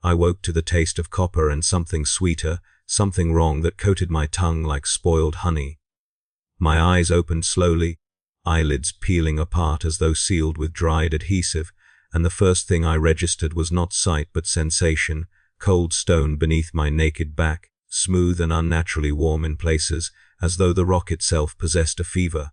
I woke to the taste of copper and something sweeter, something wrong that coated my tongue like spoiled honey. My eyes opened slowly, eyelids peeling apart as though sealed with dried adhesive, and the first thing I registered was not sight but sensation, cold stone beneath my naked back, smooth and unnaturally warm in places, as though the rock itself possessed a fever.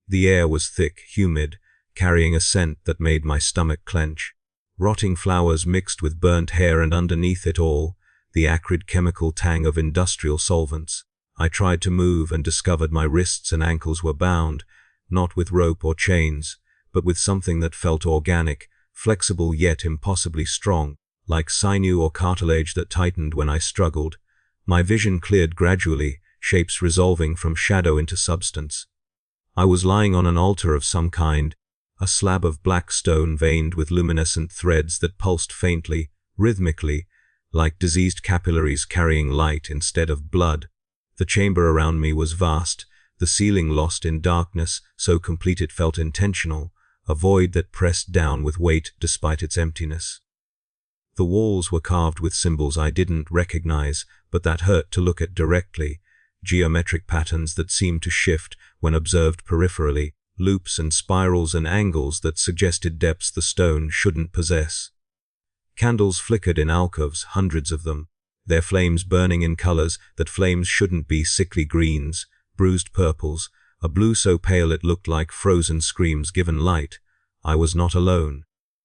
The air was thick, humid, carrying a scent that made my stomach clench. Rotting flowers mixed with burnt hair, and underneath it all, the acrid chemical tang of industrial solvents. I tried to move and discovered my wrists and ankles were bound, not with rope or chains, but with something that felt organic, flexible yet impossibly strong, like sinew or cartilage that tightened when I struggled. My vision cleared gradually, shapes resolving from shadow into substance. I was lying on an altar of some kind, a slab of black stone veined with luminescent threads that pulsed faintly, rhythmically, like diseased capillaries carrying light instead of blood. The chamber around me was vast, the ceiling lost in darkness, so complete it felt intentional, a void that pressed down with weight despite its emptiness. The walls were carved with symbols I didn't recognize, but that hurt to look at directly, geometric patterns that seemed to shift when observed peripherally, loops and spirals and angles that suggested depths the stone shouldn't possess. Candles flickered in alcoves, hundreds of them, their flames burning in colors that flames shouldn't be, sickly greens, bruised purples, a blue so pale it looked like frozen screams given light. I was not alone.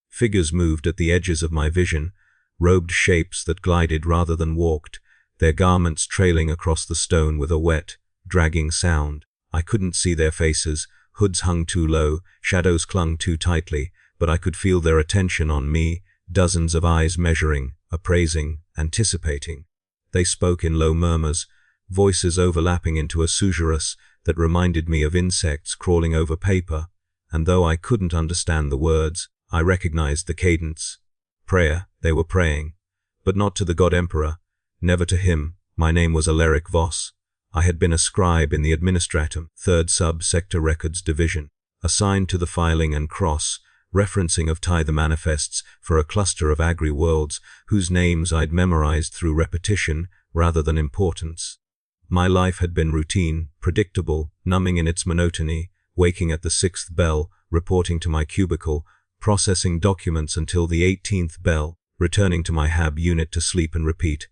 Figures moved at the edges of my vision, robed shapes that glided rather than walked, their garments trailing across the stone with a wet, dragging sound. I couldn't see their faces, hoods hung too low, shadows clung too tightly, but I could feel their attention on me, dozens of eyes measuring, appraising, anticipating. They spoke in low murmurs, voices overlapping into a susurrus that reminded me of insects crawling over paper, and though I couldn't understand the words, I recognized the cadence. Prayer, they were praying, but not to the God Emperor, never to him. My name was Alaric Voss. I had been a scribe in the Administratum, 3rd Sub-Sector Records Division, assigned to the filing and cross, referencing of tithe manifests for a cluster of agri-worlds whose names I'd memorized through repetition rather than importance. My life had been routine, predictable, numbing in its monotony, waking at the 6th bell, reporting to my cubicle, processing documents until the 18th bell, returning to my HAB unit to sleep and repeat.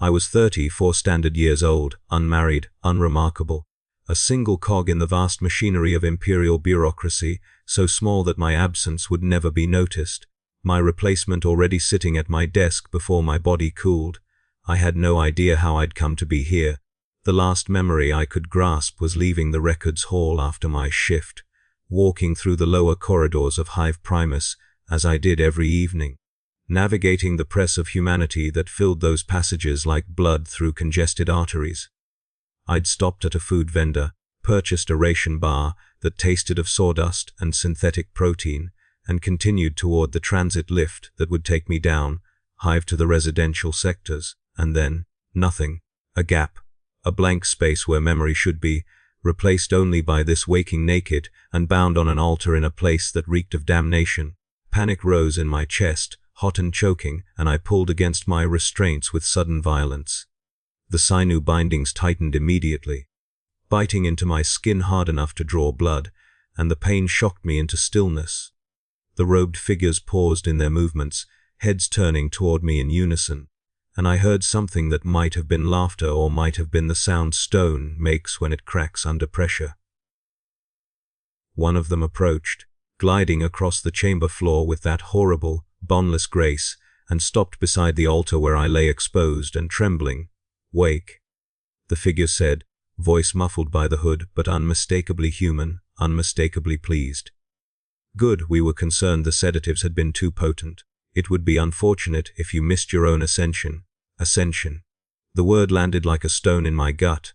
I was 34 standard years old, unmarried, unremarkable. A single cog in the vast machinery of imperial bureaucracy, so small that my absence would never be noticed. My replacement already sitting at my desk before my body cooled. I had no idea how I'd come to be here. The last memory I could grasp was leaving the records hall after my shift, walking through the lower corridors of Hive Primus, as I did every evening, navigating the press of humanity that filled those passages like blood through congested arteries. I'd stopped at a food vendor, purchased a ration bar that tasted of sawdust and synthetic protein, and continued toward the transit lift that would take me down, Hive to the residential sectors, and then, nothing, a gap, a blank space where memory should be, replaced only by this waking naked and bound on an altar in a place that reeked of damnation. Panic rose in my chest, hot and choking, and I pulled against my restraints with sudden violence. The sinew bindings tightened immediately, biting into my skin hard enough to draw blood, and the pain shocked me into stillness. The robed figures paused in their movements, heads turning toward me in unison, and I heard something that might have been laughter or might have been the sound stone makes when it cracks under pressure. One of them approached, gliding across the chamber floor with that horrible, boneless grace, and stopped beside the altar where I lay exposed and trembling. "Wake," the figure said, voice muffled by the hood but unmistakably human, unmistakably pleased. Good, we were concerned the sedatives had been too potent. It would be unfortunate if you missed your own ascension. Ascension. The word landed like a stone in my gut.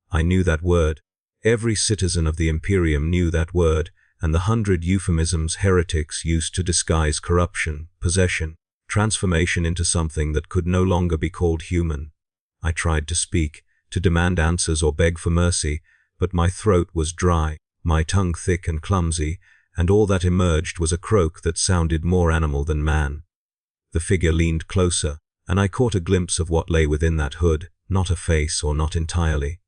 I knew that word. Every citizen of the Imperium knew that word, and the 100 euphemisms heretics used to disguise corruption, possession, transformation into something that could no longer be called human. I tried to speak, to demand answers or beg for mercy, but my throat was dry, my tongue thick and clumsy, and all that emerged was a croak that sounded more animal than man. The figure leaned closer, and I caught a glimpse of what lay within that hood, not a face or not entirely.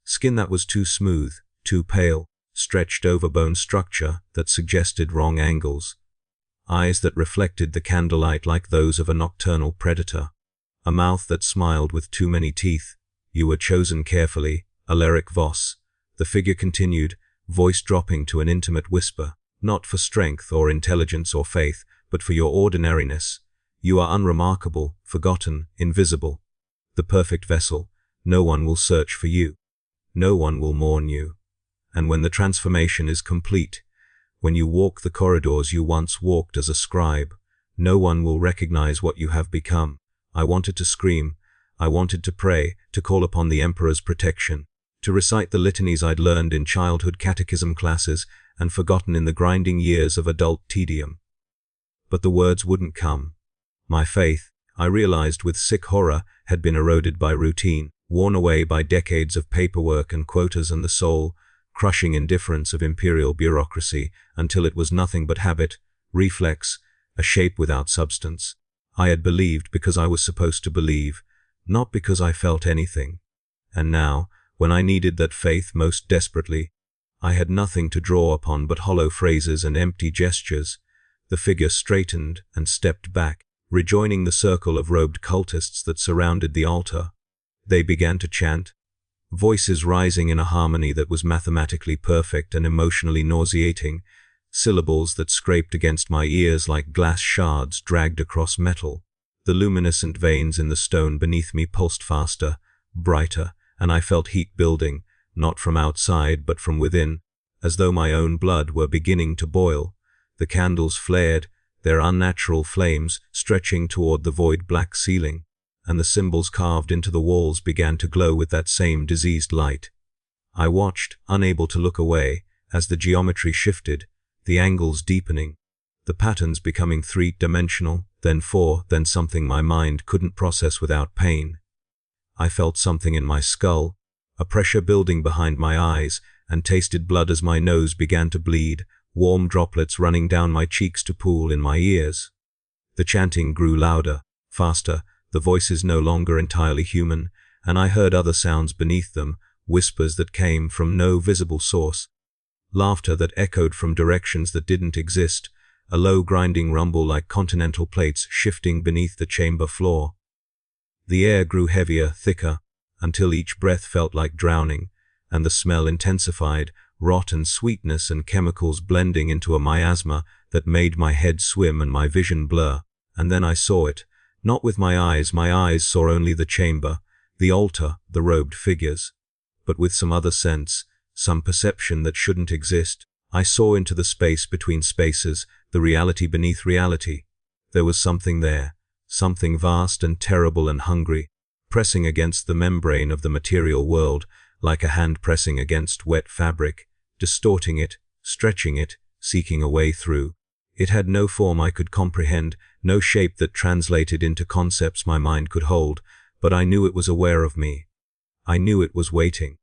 Skin that was too smooth, too pale, stretched over bone structure that suggested wrong angles. Eyes that reflected the candlelight like those of a nocturnal predator. A mouth that smiled with too many teeth. You were chosen carefully, Alaric Voss. The figure continued, voice dropping to an intimate whisper, not for strength or intelligence or faith, but for your ordinariness. You are unremarkable, forgotten, invisible. The perfect vessel. No one will search for you. No one will mourn you. And when the transformation is complete, when you walk the corridors you once walked as a scribe, no one will recognize what you have become. I wanted to scream. I wanted to pray, to call upon the Emperor's protection, to recite the litanies I'd learned in childhood catechism classes and forgotten in the grinding years of adult tedium. But the words wouldn't come. My faith, I realized with sick horror, had been eroded by routine, worn away by decades of paperwork and quotas and the soul-crushing indifference of imperial bureaucracy, until it was nothing but habit, reflex, a shape without substance. I had believed because I was supposed to believe, not because I felt anything. And now, when I needed that faith most desperately, I had nothing to draw upon but hollow phrases and empty gestures. The figure straightened and stepped back, rejoining the circle of robed cultists that surrounded the altar. They began to chant, voices rising in a harmony that was mathematically perfect and emotionally nauseating, syllables that scraped against my ears like glass shards dragged across metal. The luminescent veins in the stone beneath me pulsed faster, brighter, and I felt heat building, not from outside but from within, as though my own blood were beginning to boil. The candles flared, their unnatural flames stretching toward the void black ceiling, and the symbols carved into the walls began to glow with that same diseased light. I watched, unable to look away, as the geometry shifted, the angles deepening, the patterns becoming three-dimensional, then four, then something my mind couldn't process without pain. I felt something in my skull, a pressure building behind my eyes, and tasted blood as my nose began to bleed, warm droplets running down my cheeks to pool in my ears. The chanting grew louder, faster, the voices no longer entirely human, and I heard other sounds beneath them, whispers that came from no visible source, laughter that echoed from directions that didn't exist, a low grinding rumble like continental plates shifting beneath the chamber floor. The air grew heavier, thicker, until each breath felt like drowning, and the smell intensified, rot and sweetness and chemicals blending into a miasma that made my head swim and my vision blur. And then I saw it, not with my eyes saw only the chamber, the altar, the robed figures, but with some other sense, some perception that shouldn't exist. I saw into the space between spaces, the reality beneath reality. There was something there, something vast and terrible and hungry, pressing against the membrane of the material world, like a hand pressing against wet fabric, distorting it, stretching it, seeking a way through. It had no form I could comprehend, no shape that translated into concepts my mind could hold, but I knew it was aware of me. I knew it was waiting.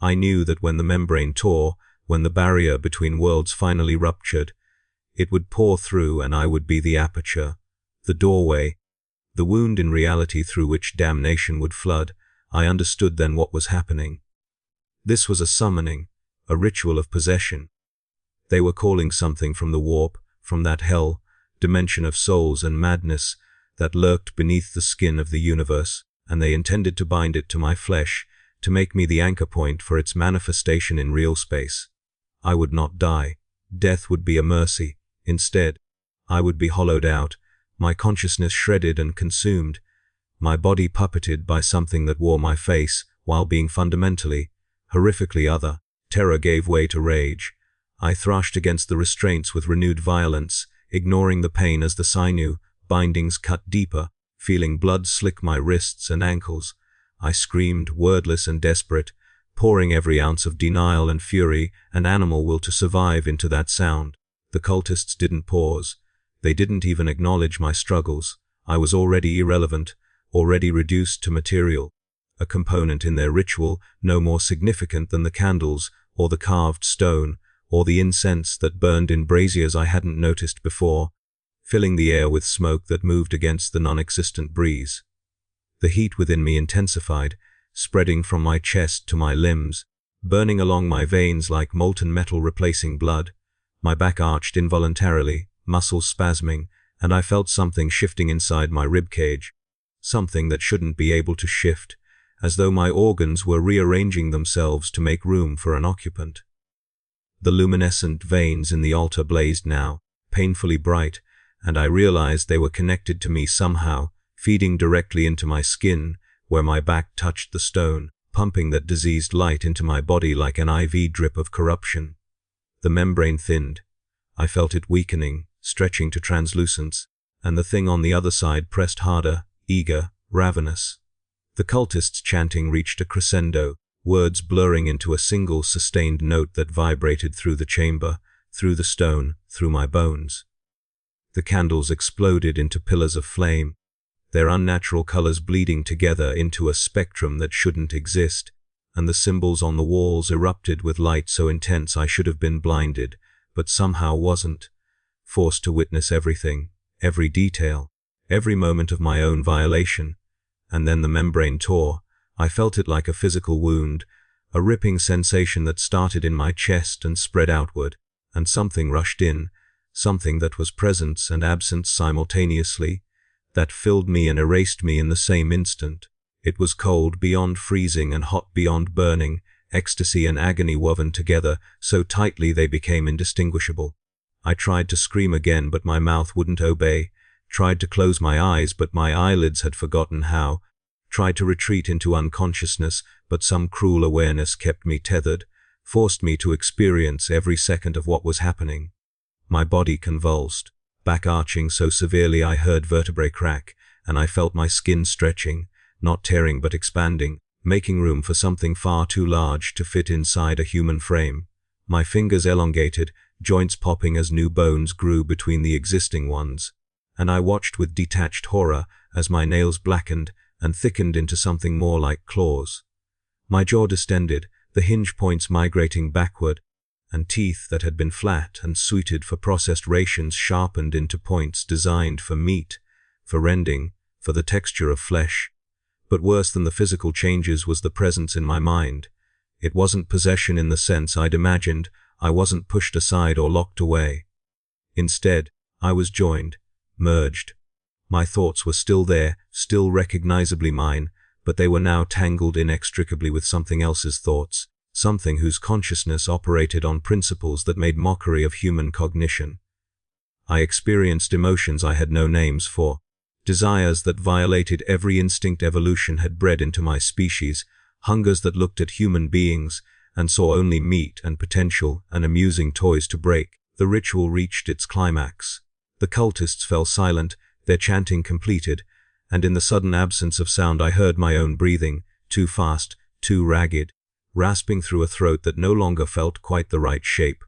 I knew that when the membrane tore, when the barrier between worlds finally ruptured, it would pour through and I would be the aperture, the doorway, the wound in reality through which damnation would flood. I understood then what was happening. This was a summoning, a ritual of possession. They were calling something from the warp, from that hell, dimension of souls and madness that lurked beneath the skin of the universe, and they intended to bind it to my flesh, to make me the anchor point for its manifestation in real space. I would not die. Death would be a mercy. Instead, I would be hollowed out, my consciousness shredded and consumed, my body puppeted by something that wore my face, while being fundamentally, horrifically other. Terror gave way to rage. I thrashed against the restraints with renewed violence, ignoring the pain as the sinew bindings cut deeper, feeling blood slick my wrists and ankles. I screamed, wordless and desperate, pouring every ounce of denial and fury and animal will to survive into that sound. The cultists didn't pause. They didn't even acknowledge my struggles. I was already irrelevant, already reduced to material, a component in their ritual no more significant than the candles or the carved stone or the incense that burned in braziers I hadn't noticed before. filling the air with smoke that moved against the non-existent breeze. The heat within me intensified, spreading from my chest to my limbs, burning along my veins like molten metal replacing blood. My back arched involuntarily, muscles spasming, and I felt something shifting inside my ribcage, something that shouldn't be able to shift, as though my organs were rearranging themselves to make room for an occupant. The luminescent veins in the altar blazed now, painfully bright, and I realized they were connected to me somehow, feeding directly into my skin, where my back touched the stone, pumping that diseased light into my body like an IV drip of corruption. The membrane thinned. I felt it weakening, stretching to translucence, and the thing on the other side pressed harder, eager, ravenous. The cultists' chanting reached a crescendo, words blurring into a single sustained note that vibrated through the chamber, through the stone, through my bones. The candles exploded into pillars of flame, their unnatural colors bleeding together into a spectrum that shouldn't exist, and the symbols on the walls erupted with light so intense I should have been blinded, but somehow wasn't, forced to witness everything, every detail, every moment of my own violation. And then the membrane tore. I felt it like a physical wound, a ripping sensation that started in my chest and spread outward, and something rushed in, something that was presence and absence simultaneously, that filled me and erased me in the same instant. It was cold beyond freezing and hot beyond burning, ecstasy and agony woven together so tightly they became indistinguishable. I tried to scream again, but my mouth wouldn't obey, tried to close my eyes, but my eyelids had forgotten how, tried to retreat into unconsciousness, but some cruel awareness kept me tethered, forced me to experience every second of what was happening. My body convulsed, back arching so severely I heard vertebrae crack, and I felt my skin stretching, not tearing but expanding, making room for something far too large to fit inside a human frame. My fingers elongated, joints popping as new bones grew between the existing ones, and I watched with detached horror as my nails blackened and thickened into something more like claws. My jaw distended, the hinge points migrating backward, and teeth that had been flat and suited for processed rations sharpened into points designed for meat, for rending, for the texture of flesh. But worse than the physical changes was the presence in my mind. It wasn't possession in the sense I'd imagined. I wasn't pushed aside or locked away. Instead, I was joined, merged. My thoughts were still there, still recognizably mine, but they were now tangled inextricably with something else's thoughts, something whose consciousness operated on principles that made mockery of human cognition. I experienced emotions I had no names for, desires that violated every instinct evolution had bred into my species, hungers that looked at human beings and saw only meat and potential and amusing toys to break. The ritual reached its climax. The cultists fell silent, their chanting completed, and in the sudden absence of sound I heard my own breathing, too fast, too ragged, rasping through a throat that no longer felt quite the right shape.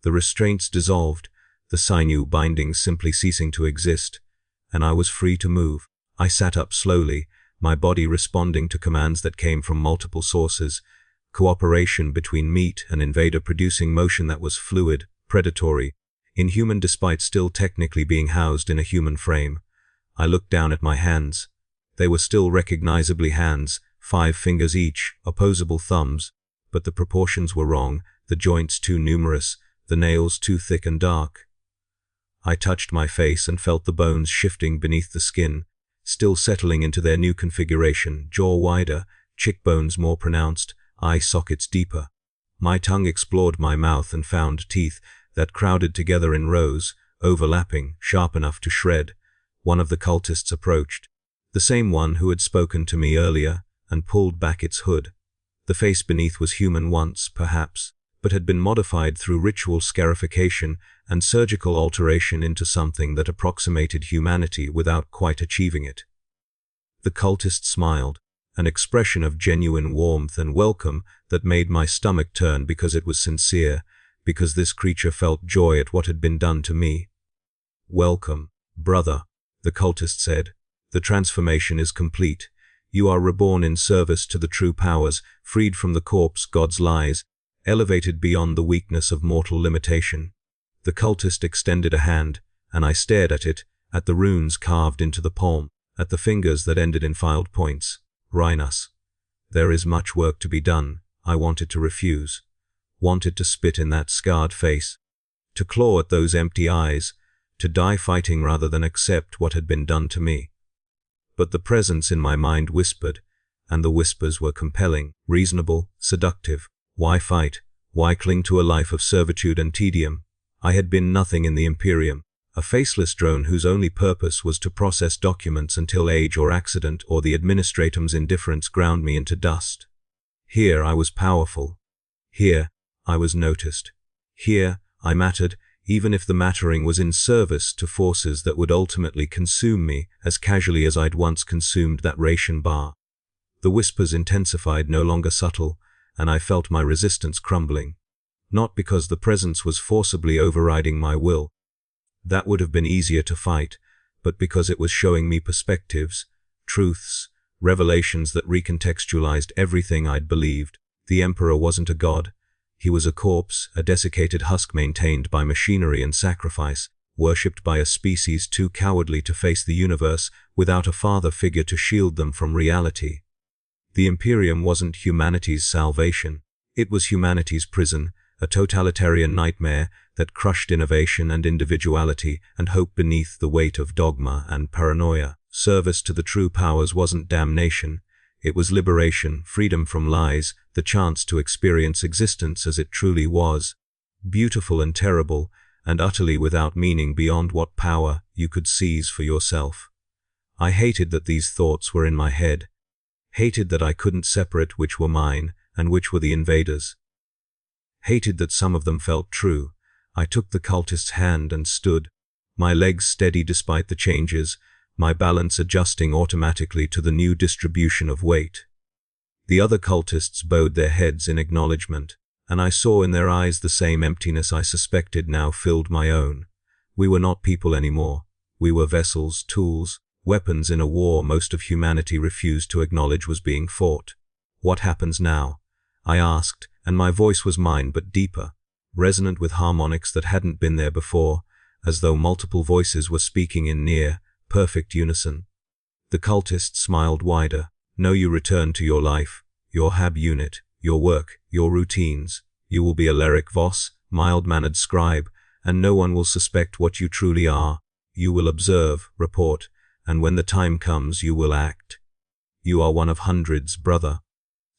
The restraints dissolved, the sinew bindings simply ceasing to exist, and I was free to move. I sat up slowly, my body responding to commands that came from multiple sources, cooperation between meat and invader producing motion that was fluid, predatory, inhuman despite still technically being housed in a human frame. I looked down at my hands. They were still recognizably hands, 5 fingers each, opposable thumbs, but the proportions were wrong, the joints too numerous, the nails too thick and dark. I touched my face and felt the bones shifting beneath the skin, still settling into their new configuration, jaw wider, cheekbones more pronounced, eye sockets deeper. My tongue explored my mouth and found teeth that crowded together in rows, overlapping, sharp enough to shred. One of the cultists approached, the same one who had spoken to me earlier, and pulled back its hood. The face beneath was human once, perhaps, but had been modified through ritual scarification and surgical alteration into something that approximated humanity without quite achieving it. The cultist smiled, an expression of genuine warmth and welcome that made my stomach turn because it was sincere, because this creature felt joy at what had been done to me. "Welcome, brother," the cultist said. "The transformation is complete. You are reborn in service to the true powers, freed from the corpse God's lies, elevated beyond the weakness of mortal limitation." The cultist extended a hand, and I stared at it, at the runes carved into the palm, at the fingers that ended in filed points. Rhinus. There is much work to be done. I wanted to refuse. Wanted to spit in that scarred face. To claw at those empty eyes. To die fighting rather than accept what had been done to me. But the presence in my mind whispered, and the whispers were compelling, reasonable, seductive. Why fight? Why cling to a life of servitude and tedium? I had been nothing in the Imperium, a faceless drone whose only purpose was to process documents until age or accident or the administratum's indifference ground me into dust. Here I was powerful. Here I was noticed. Here I mattered, even if the mattering was in service to forces that would ultimately consume me as casually as I'd once consumed that ration bar. The whispers intensified, no longer subtle, and I felt my resistance crumbling. Not because the presence was forcibly overriding my will. That would have been easier to fight, but because it was showing me perspectives, truths, revelations that recontextualized everything I'd believed. The Emperor wasn't a god. He was a corpse, a desiccated husk maintained by machinery and sacrifice, worshipped by a species too cowardly to face the universe, without a father figure to shield them from reality. The Imperium wasn't humanity's salvation. It was humanity's prison, a totalitarian nightmare that crushed innovation and individuality and hope beneath the weight of dogma and paranoia. Service to the true powers wasn't damnation. It was liberation, freedom from lies, the chance to experience existence as it truly was, beautiful and terrible, and utterly without meaning beyond what power you could seize for yourself. I hated that these thoughts were in my head. Hated that I couldn't separate which were mine and which were the invaders. Hated that some of them felt true. I took the cultist's hand and stood, my legs steady despite the changes, my balance adjusting automatically to the new distribution of weight. The other cultists bowed their heads in acknowledgement, and I saw in their eyes the same emptiness I suspected now filled my own. We were not people anymore. We were vessels, tools, weapons in a war most of humanity refused to acknowledge was being fought. What happens now? I asked, and my voice was mine but deeper, resonant with harmonics that hadn't been there before, as though multiple voices were speaking in near, perfect unison. The cultist smiled wider. No, you return to your life, your hab unit, your work, your routines. You will be a Lyric Voss, mild-mannered scribe, and no one will suspect what you truly are. You will observe, report, and when the time comes you will act. You are one of hundreds, brother.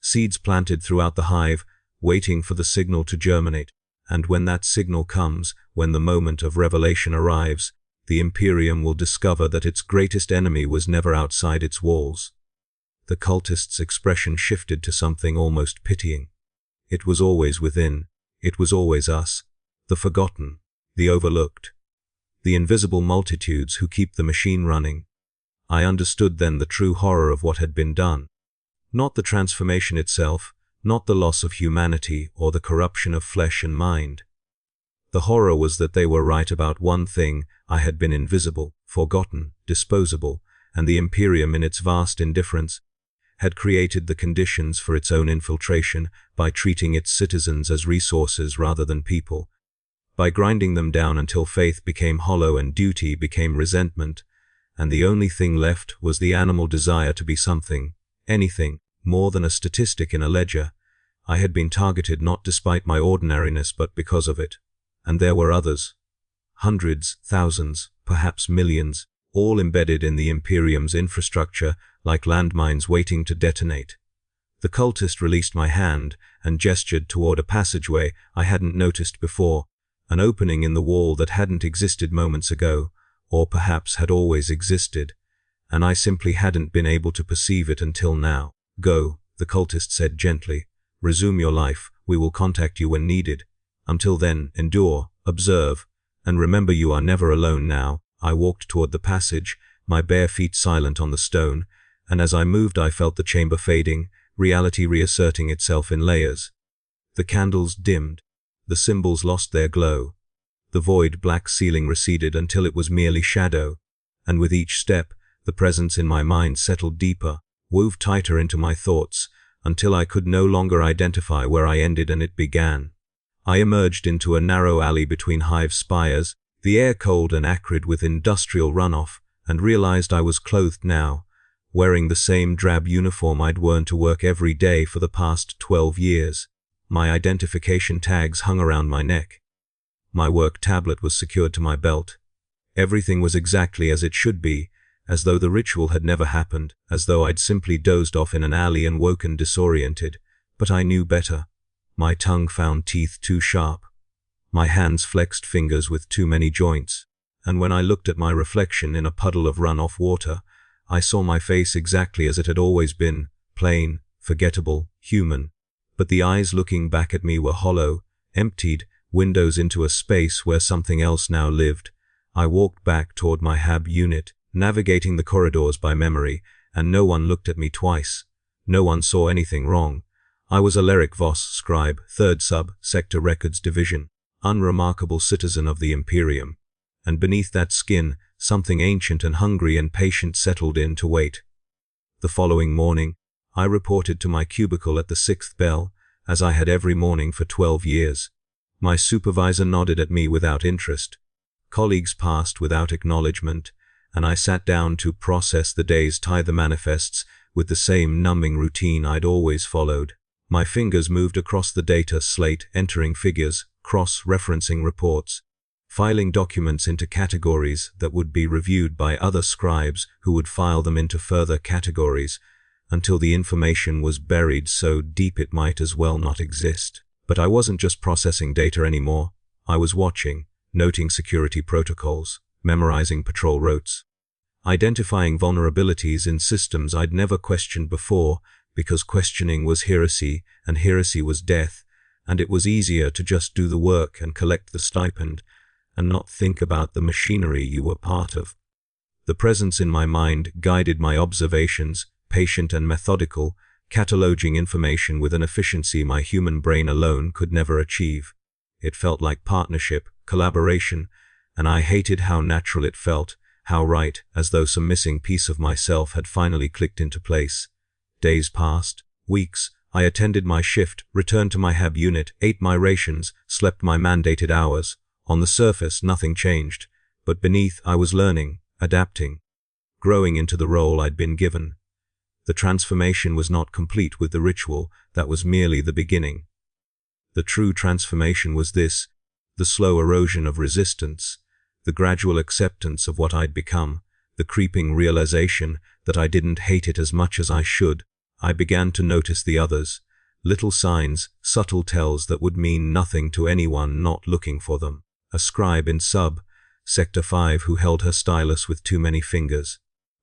Seeds planted throughout the hive, waiting for the signal to germinate, and when that signal comes, when the moment of revelation arrives, the Imperium will discover that its greatest enemy was never outside its walls. The cultist's expression shifted to something almost pitying. It was always within. It was always us. The forgotten. The overlooked. The invisible multitudes who keep the machine running. I understood then the true horror of what had been done. Not the transformation itself, not the loss of humanity or the corruption of flesh and mind. The horror was that they were right about one thing. I had been invisible, forgotten, disposable, and the Imperium in its vast indifference had created the conditions for its own infiltration by treating its citizens as resources rather than people, by grinding them down until faith became hollow and duty became resentment, and the only thing left was the animal desire to be something, anything, more than a statistic in a ledger. I had been targeted not despite my ordinariness but because of it. And there were others. Hundreds, thousands, perhaps millions, all embedded in the Imperium's infrastructure like landmines waiting to detonate. The cultist released my hand and gestured toward a passageway I hadn't noticed before, an opening in the wall that hadn't existed moments ago, or perhaps had always existed, and I simply hadn't been able to perceive it until now. Go, the cultist said gently. Resume your life. We will contact you when needed. Until then, endure, observe, and remember you are never alone now. I walked toward the passage, my bare feet silent on the stone, and as I moved I felt the chamber fading, reality reasserting itself in layers. The candles dimmed. The symbols lost their glow. The void black ceiling receded until it was merely shadow, and with each step, the presence in my mind settled deeper, wove tighter into my thoughts, until I could no longer identify where I ended and it began. I emerged into a narrow alley between hive spires, The air cold and acrid with industrial runoff, and realized I was clothed now, wearing the same drab uniform I'd worn to work every day for the past 12 years. My identification tags hung around my neck. My work tablet was secured to my belt. Everything was exactly as it should be, as though the ritual had never happened, as though I'd simply dozed off in an alley and woken disoriented. But I knew better. My tongue found teeth too sharp. My hands flexed fingers with too many joints. And when I looked at my reflection in a puddle of run-off water, I saw my face exactly as it had always been, plain, forgettable, human. But the eyes looking back at me were hollow, emptied, windows into a space where something else now lived. I walked back toward my HAB unit, navigating the corridors by memory, and no one looked at me twice. No one saw anything wrong. I was Alaric Voss, scribe, 3rd Sub, Sector Records Division, unremarkable citizen of the Imperium. And beneath that skin, something ancient and hungry and patient settled in to wait. The following morning, I reported to my cubicle at the 6th bell, as I had every morning for 12 years. My supervisor nodded at me without interest. Colleagues passed without acknowledgement, and I sat down to process the day's tithe manifests with the same numbing routine I'd always followed. My fingers moved across the data slate, entering figures, cross-referencing reports, filing documents into categories that would be reviewed by other scribes who would file them into further categories, until the information was buried so deep it might as well not exist. But I wasn't just processing data anymore. I was watching, noting security protocols, memorizing patrol routes, identifying vulnerabilities in systems I'd never questioned before, because questioning was heresy, and heresy was death, and it was easier to just do the work and collect the stipend, and not think about the machinery you were part of. The presence in my mind guided my observations, patient and methodical, cataloging information with an efficiency my human brain alone could never achieve. It felt like partnership, collaboration, and I hated how natural it felt, how right, as though some missing piece of myself had finally clicked into place. Days passed, weeks. I attended my shift, returned to my HAB unit, ate my rations, slept my mandated hours. On the surface, nothing changed, but beneath I was learning, adapting, growing into the role I'd been given. The transformation was not complete with the ritual, that was merely the beginning. The true transformation was this, the slow erosion of resistance, the gradual acceptance of what I'd become, the creeping realization that I didn't hate it as much as I should. I began to notice the others, little signs, subtle tells that would mean nothing to anyone not looking for them. A scribe in Sub, Sector 5 who held her stylus with too many fingers.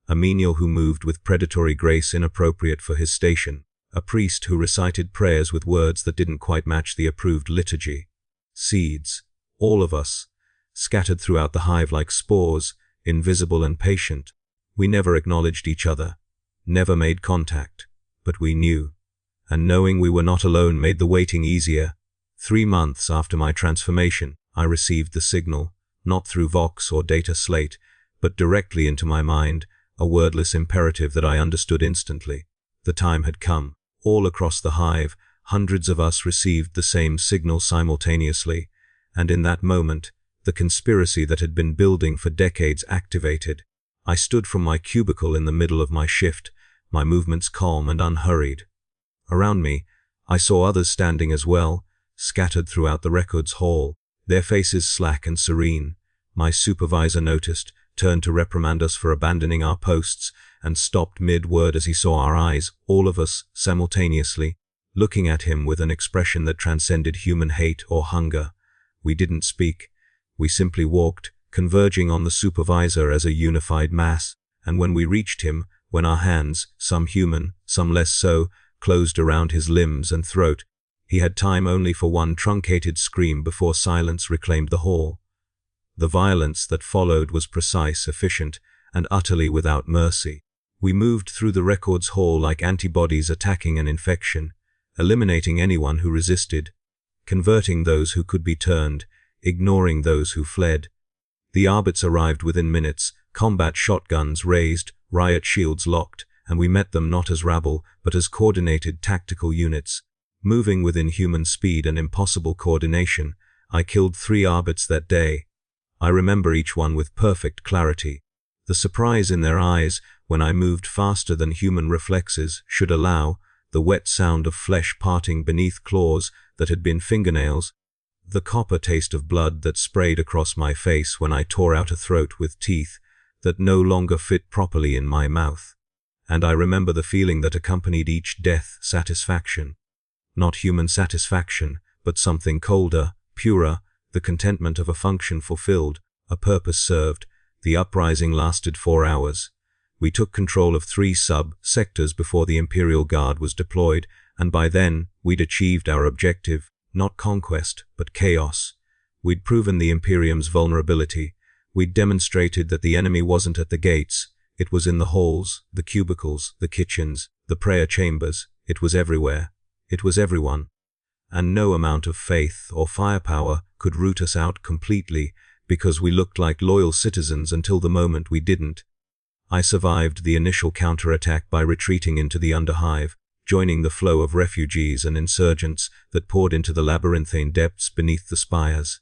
A menial who moved with predatory grace inappropriate for his station. A priest who recited prayers with words that didn't quite match the approved liturgy. Seeds, all of us, scattered throughout the hive like spores, invisible and patient. We never acknowledged each other, never made contact. But we knew, and knowing we were not alone made the waiting easier. 3 months after my transformation, I received the signal, not through Vox or data slate, but directly into my mind, a wordless imperative that I understood instantly. The time had come. All across the hive, hundreds of us received the same signal simultaneously, and in that moment, the conspiracy that had been building for decades activated. I stood from my cubicle in the middle of my shift, my movements calm and unhurried. Around me, I saw others standing as well, scattered throughout the records hall, their faces slack and serene. My supervisor noticed, turned to reprimand us for abandoning our posts, and stopped mid-word as he saw our eyes, all of us, simultaneously, looking at him with an expression that transcended human hate or hunger. We didn't speak. We simply walked, converging on the supervisor as a unified mass, and when we reached him, when our hands, some human, some less so, closed around his limbs and throat, he had time only for one truncated scream before silence reclaimed the hall. The violence that followed was precise, efficient, and utterly without mercy. We moved through the records hall like antibodies attacking an infection, eliminating anyone who resisted, converting those who could be turned, ignoring those who fled. The arbits arrived within minutes, combat shotguns raised, riot shields locked, and we met them not as rabble, but as coordinated tactical units. Moving within human speed and impossible coordination, I killed 3 arbits that day. I remember each one with perfect clarity. The surprise in their eyes when I moved faster than human reflexes should allow, the wet sound of flesh parting beneath claws that had been fingernails, the copper taste of blood that sprayed across my face when I tore out a throat with teeth that no longer fit properly in my mouth. And I remember the feeling that accompanied each death: satisfaction. Not human satisfaction, but something colder, purer, the contentment of a function fulfilled, a purpose served. The uprising lasted 4 hours. We took control of 3 sub-sectors before the Imperial Guard was deployed, and by then, we'd achieved our objective, not conquest, but chaos. We'd proven the Imperium's vulnerability. We'd demonstrated that the enemy wasn't at the gates. It was in the halls, the cubicles, the kitchens, the prayer chambers. It was everywhere. It was everyone. And no amount of faith or firepower could root us out completely, because we looked like loyal citizens until the moment we didn't. I survived the initial counterattack by retreating into the underhive, joining the flow of refugees and insurgents that poured into the labyrinthine depths beneath the spires.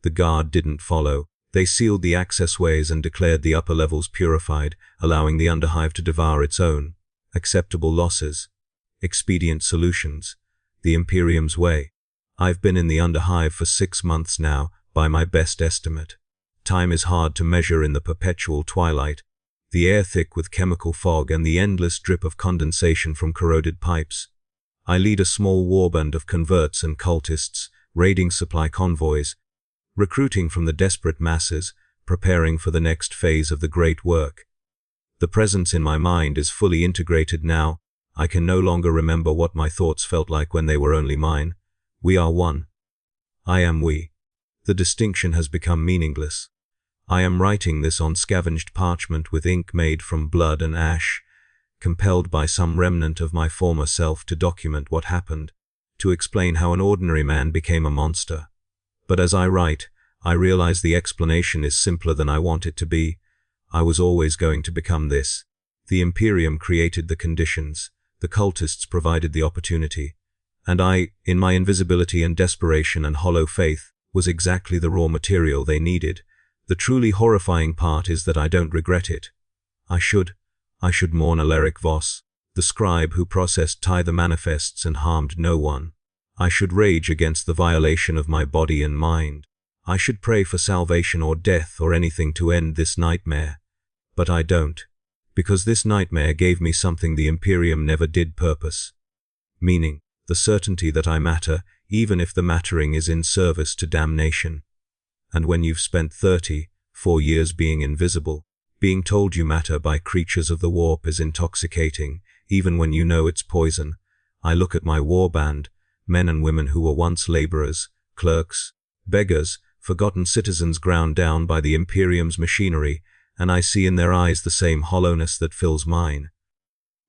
The guard didn't follow. They sealed the accessways and declared the upper levels purified, allowing the underhive to devour its own. Acceptable losses. Expedient solutions. The Imperium's way. I've been in the underhive for 6 months now, by my best estimate. Time is hard to measure in the perpetual twilight, the air thick with chemical fog and the endless drip of condensation from corroded pipes. I lead a small warband of converts and cultists, raiding supply convoys, recruiting from the desperate masses, preparing for the next phase of the great work. The presence in my mind is fully integrated now. I can no longer remember what my thoughts felt like when they were only mine. We are one. I am we. The distinction has become meaningless. I am writing this on scavenged parchment with ink made from blood and ash, compelled by some remnant of my former self to document what happened, to explain how an ordinary man became a monster. But as I write, I realize the explanation is simpler than I want it to be. I was always going to become this. The Imperium created the conditions, the cultists provided the opportunity, and I, in my invisibility and desperation and hollow faith, was exactly the raw material they needed. The truly horrifying part is that I don't regret it. I should mourn Alaric Voss, the scribe who processed the manifests and harmed no one. I should rage against the violation of my body and mind. I should pray for salvation or death or anything to end this nightmare. But I don't, because this nightmare gave me something the Imperium never did: purpose. Meaning, the certainty that I matter, even if the mattering is in service to damnation. And when you've spent 34 years being invisible, being told you matter by creatures of the warp is intoxicating, even when you know it's poison. I look at my warband, men and women who were once laborers, clerks, beggars, forgotten citizens ground down by the Imperium's machinery, and I see in their eyes the same hollowness that fills mine.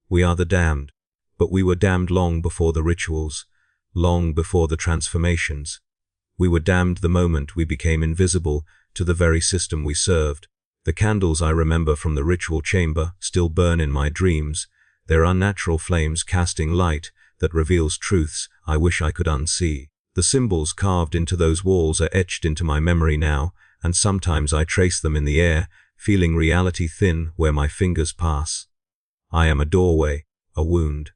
We are the damned, but we were damned long before the rituals, long before the transformations. We were damned the moment we became invisible to the very system we served. The candles I remember from the ritual chamber still burn in my dreams, their unnatural flames casting light that reveals truths I wish I could unsee. The symbols carved into those walls are etched into my memory now, and sometimes I trace them in the air, feeling reality thin where my fingers pass. I am a doorway, a wound,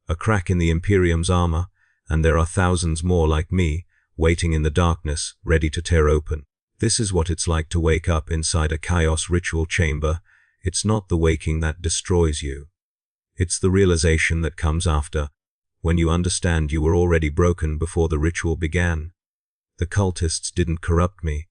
a crack in the Imperium's armor, and there are thousands more like me, waiting in the darkness, ready to tear open. This is what it's like to wake up inside a chaos ritual chamber. It's not the waking that destroys you. It's the realization that comes after, when you understand you were already broken before the ritual began. The cultists didn't corrupt me.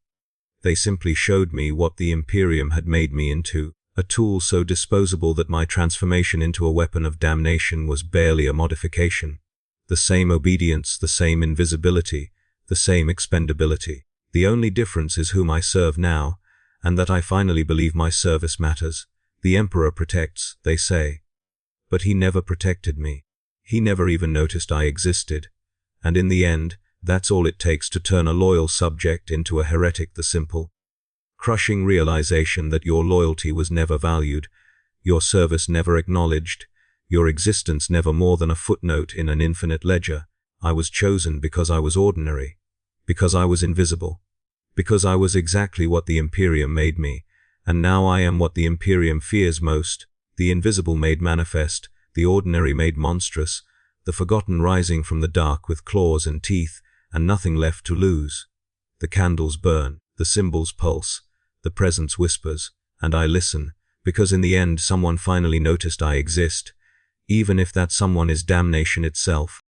They simply showed me what the Imperium had made me into, a tool so disposable that my transformation into a weapon of damnation was barely a modification. The same obedience, the same invisibility, the same expendability. The only difference is whom I serve now, and that I finally believe my service matters. The Emperor protects, they say. But he never protected me. He never even noticed I existed. And in the end, that's all it takes to turn a loyal subject into a heretic: the simple, crushing realization that your loyalty was never valued, your service never acknowledged, your existence never more than a footnote in an infinite ledger. I was chosen because I was ordinary, because I was invisible, Because I was exactly what the Imperium made me, and now I am what the Imperium fears most, the invisible made manifest, the ordinary made monstrous, the forgotten rising from the dark with claws and teeth, and nothing left to lose. The candles burn, the symbols pulse, the presence whispers, and I listen, because in the end someone finally noticed I exist, even if that someone is damnation itself.